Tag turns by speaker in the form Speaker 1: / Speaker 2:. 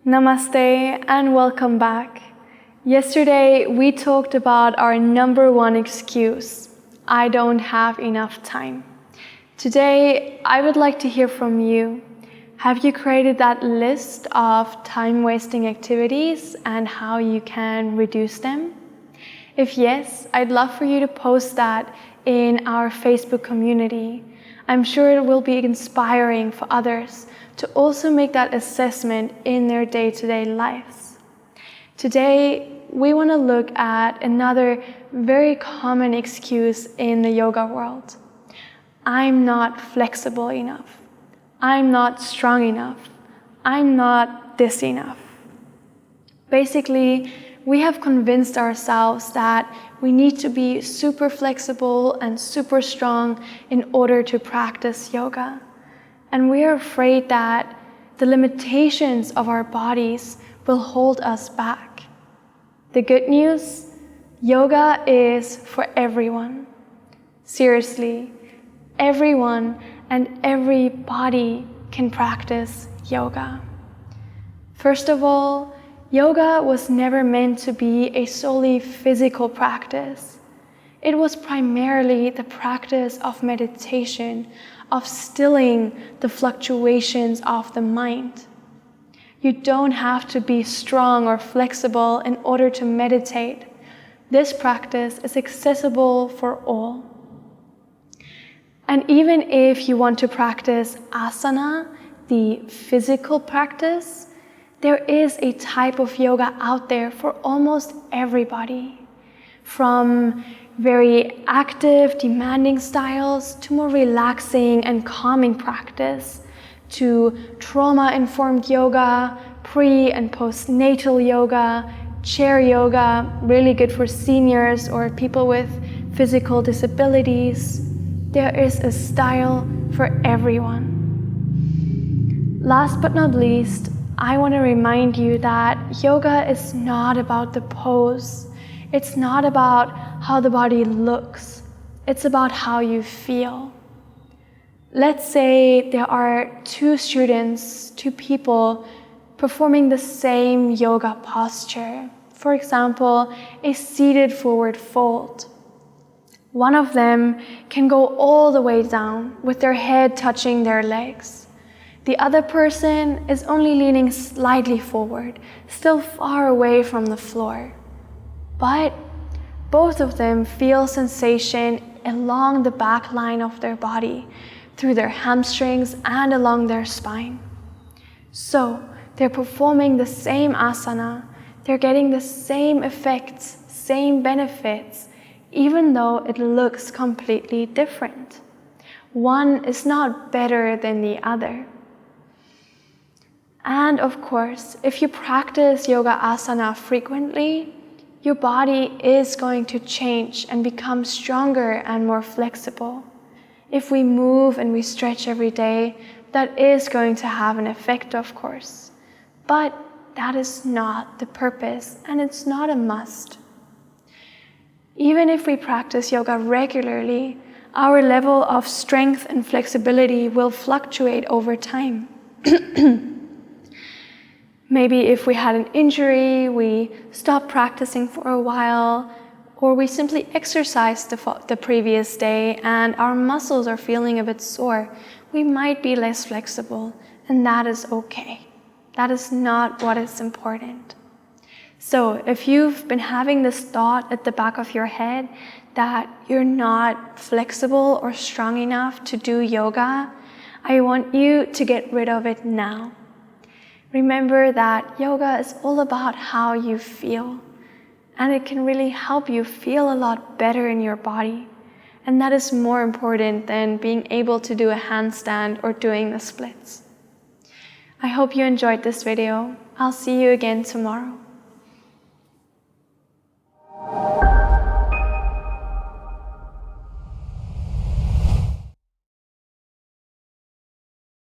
Speaker 1: Namaste and welcome back. Yesterday we talked about our number one excuse, I don't have enough time. Today I would like to hear from you. Have you created that list of time-wasting activities and how you can reduce them? If yes, I'd love for you to post that in our Facebook community. I'm sure it will be inspiring for others to also make that assessment in their day-to-day lives. Today, we want to look at another very common excuse in the yoga world. I'm not flexible enough. I'm not strong enough. I'm not this enough. Basically, we have convinced ourselves that we need to be super flexible and super strong in order to practice yoga. And we are afraid that the limitations of our bodies will hold us back. The good news, yoga is for everyone. Seriously, everyone and every body can practice yoga. First of all, yoga was never meant to be a solely physical practice. It was primarily the practice of meditation, of stilling the fluctuations of the mind. You don't have to be strong or flexible in order to meditate. This practice is accessible for all. And even if you want to practice asana, the physical practice, there is a type of yoga out there for almost everybody. From very active, demanding styles to more relaxing and calming practice, to trauma-informed yoga, pre- and postnatal yoga, chair yoga, really good for seniors or people with physical disabilities. There is a style for everyone. Last but not least, I want to remind you that yoga is not about the pose. It's not about how the body looks. It's about how you feel. Let's say there are two people performing the same yoga posture. For example, a seated forward fold. One of them can go all the way down with their head touching their legs. The other person is only leaning slightly forward, still far away from the floor. But both of them feel sensation along the back line of their body, through their hamstrings and along their spine. So they're performing the same asana, they're getting the same effects, same benefits, even though it looks completely different. One is not better than the other. And of course, if you practice yoga asana frequently, your body is going to change and become stronger and more flexible. If we move and we stretch every day, that is going to have an effect, of course. But that is not the purpose, and it's not a must. Even if we practice yoga regularly, our level of strength and flexibility will fluctuate over time. Maybe if we had an injury, we stopped practicing for a while, or we simply exercised the previous day and our muscles are feeling a bit sore, we might be less flexible, and that is okay. That is not what is important. So if you've been having this thought at the back of your head that you're not flexible or strong enough to do yoga, I want you to get rid of it now. Remember that yoga is all about how you feel, and it can really help you feel a lot better in your body. And that is more important than being able to do a handstand or doing the splits. I hope you enjoyed this video. I'll see you again tomorrow.